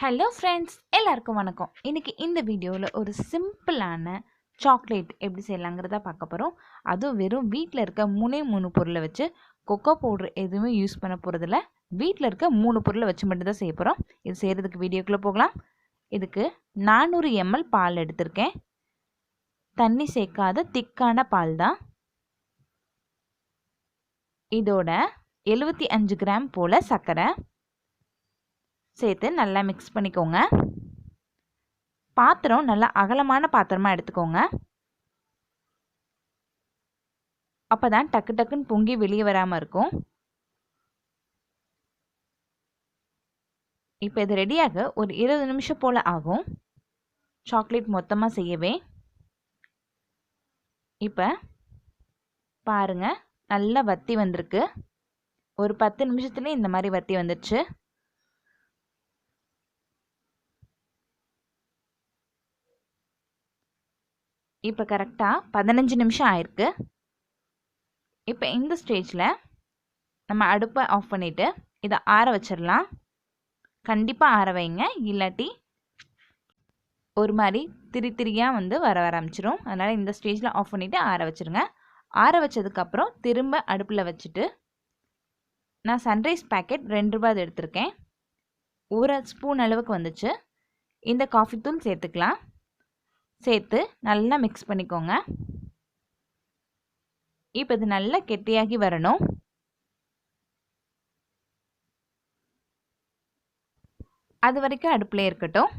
Hello friends, எல்லாருக்கும் வணக்கம். இன்றைக்கி இந்த வீடியோவில் ஒரு சிம்பிளான சாக்லேட் எப்படி செய்யலாங்கிறத பார்க்க போகிறோம். அதுவும் வெறும் வீட்டில் இருக்க 3 பொருளை வச்சு, கொக்கோ பவுடர் எதுவுமே யூஸ் பண்ண போகிறதில்ல. வீட்டில் இருக்க 3 பொருளை வச்சு மட்டும்தான் செய்ய போகிறோம். இது செய்கிறதுக்கு வீடியோக்குள்ளே போகலாம். இதுக்கு 400 ml பால் எடுத்திருக்கேன். தண்ணி சேர்க்காத திக்கான பால் தான். இதோட 75 கிராம் போல் சர்க்கரை சேர்த்து நல்லா மிக்ஸ் பண்ணிக்கோங்க. பாத்திரம் நல்லா அகலமான பாத்திரமாக எடுத்துக்கோங்க. அப்போ தான் டக்கு டக்குன்னு பொங்கி வெளியே வராமல் இருக்கும். இப்போ இது ரெடியாக ஒரு 20 நிமிஷம் போல் ஆகும் சாக்லேட் மொத்தமாக செய்யவே. இப்போ பாருங்கள், நல்லா வத்தி வந்திருக்கு. ஒரு 10 நிமிஷத்துலேயே இந்த மாதிரி வத்தி வந்துடுச்சு. இப்போ கரெக்டாக 15 நிமிஷம் ஆயிருக்கு. இப்போ இந்த ஸ்டேஜில் நம்ம அடுப்பை ஆஃப் பண்ணிவிட்டு இதை ஆற வச்சிடலாம். கண்டிப்பாக ஆற வைங்க, இல்லாட்டி ஒரு மாதிரி திரியாக வர ஆரம்பிச்சிடும். அதனால் இந்த ஸ்டேஜில் ஆஃப் பண்ணிவிட்டு ஆற வச்சுருங்க. ஆற வச்சதுக்கப்புறம் திரும்ப அடுப்பில் வச்சுட்டு நான் சன்ரைஸ் பேக்கெட் 2 ரூபாய் எடுத்திருக்கேன். 1 ஸ்பூன் அளவுக்கு வந்துச்சு. இந்த காஃபி தூள் சேர்த்துக்கலாம். சேர்த்து நல்லா மிக்ஸ் பண்ணிக்கோங்க. இப்போ இது நல்லா கெட்டியாகி வரணும். அது வரைக்கும் அடுப்பில் இருக்கட்டும்.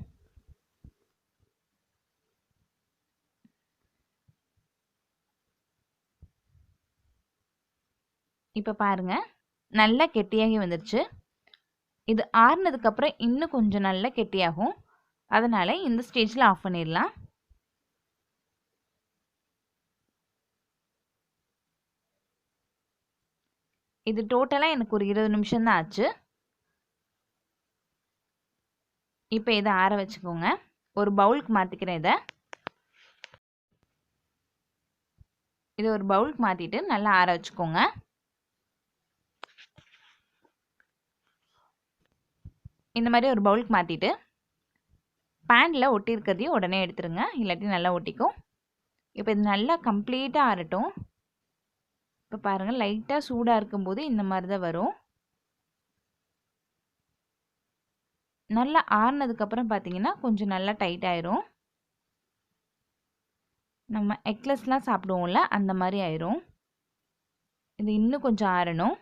இப்போ பாருங்கள், நல்லா கெட்டியாகி வந்துடுச்சு. இது ஆறுனதுக்கப்புறம் இன்னும் கொஞ்சம் நல்லா கெட்டியாகும். அதனால் இந்த ஸ்டேஜில் ஆஃப் பண்ணிடலாம். இது டோட்டலாக எனக்கு ஒரு 20 நிமிஷம் தான் ஆச்சு. இப்போ இதை ஆற வச்சுக்கோங்க. ஒரு பவுலுக்கு மாற்றிக்கிறேன். இதை ஒரு பவுலுக்கு மாற்றிட்டு நல்லா ஆற வச்சுக்கோங்க. இந்த மாதிரி ஒரு பவுலுக்கு மாற்றிட்டு பேனில் ஒட்டி இருக்கிறதையும் உடனே எடுத்துருங்க, இல்லாட்டி நல்லா ஒட்டிக்கும். இப்போ இது நல்லா கம்ப்ளீட்டாக ஆறட்டும். இப்போ பாருங்கள், லைட்டாக சூடாக இருக்கும்போது இந்த மாதிரி தான் வரும். நல்லா ஆறுனதுக்கப்புறம் பார்த்தீங்கன்னா கொஞ்சம் நல்லா டைட் ஆயிரும். நம்ம எக்லெஸ்லாம் சாப்பிடுவோம்ல, அந்த மாதிரி ஆயிரும். இது இன்னும் கொஞ்சம் ஆறணும்.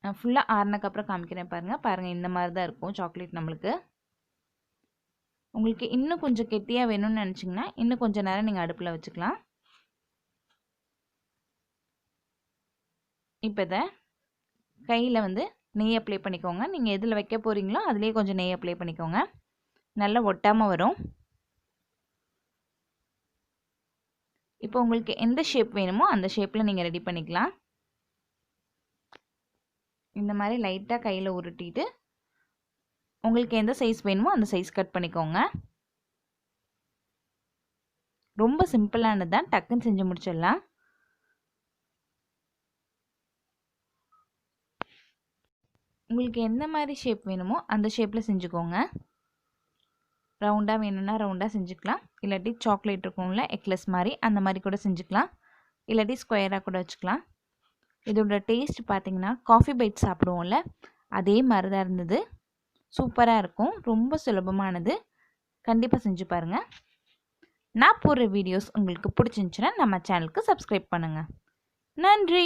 நான் ஃபுல்லாக ஆறுனதுக்கப்புறம் காமிக்கிறேன். பாருங்கள் இந்த மாதிரி தான் இருக்கும் சாக்லேட் நம்மளுக்கு. உங்களுக்கு இன்னும் கொஞ்சம் கெட்டியாக வேணும்னு நினச்சிங்கன்னா இன்னும் கொஞ்சம் நேரம் நீங்கள் அடுப்பில் வச்சுக்கலாம். இப்போ இதை கையில் நெய் அப்ளை பண்ணிக்கோங்க. நீங்கள் எதில் வைக்க போகிறீங்களோ அதுலேயே கொஞ்சம் நெய் அப்ளை பண்ணிக்கோங்க. நல்லா ஒட்டாமல் வரும். இப்போ உங்களுக்கு எந்த ஷேப் வேணுமோ அந்த ஷேப்பில் நீங்கள் ரெடி பண்ணிக்கலாம். இந்த மாதிரி லைட்டாக கையில் உருட்டிட்டு உங்களுக்கு எந்த சைஸ் வேணுமோ அந்த சைஸ் கட் பண்ணிக்கோங்க. ரொம்ப சிம்பிளானது தான், டக்குன்னு செஞ்சு முடிச்சிடலாம். உங்களுக்கு எந்த மாதிரி ஷேப் வேணுமோ அந்த ஷேப்பில் செஞ்சுக்கோங்க. ரவுண்டாக வேணும்னா ரவுண்டாக செஞ்சுக்கலாம், இல்லாட்டி சாக்லேட் இருக்கும்ல எக்லெஸ் மாதிரி, அந்த மாதிரி கூட செஞ்சுக்கலாம், இல்லாட்டி ஸ்கொயராக கூட வச்சுக்கலாம். இதோட டேஸ்ட் பார்த்திங்கன்னா காஃபி பைட் சாப்பிடுவோம்ல அதே மாதிரி தான் இருந்தது. சூப்பராக இருக்கும். ரொம்ப சுலபமானது. கண்டிப்பாக செஞ்சு பாருங்கள். நான் போடுற வீடியோஸ் உங்களுக்கு பிடிச்சிருந்துச்சுன்னா நம்ம சேனலுக்கு சப்ஸ்கிரைப் பண்ணுங்கள். நன்றி.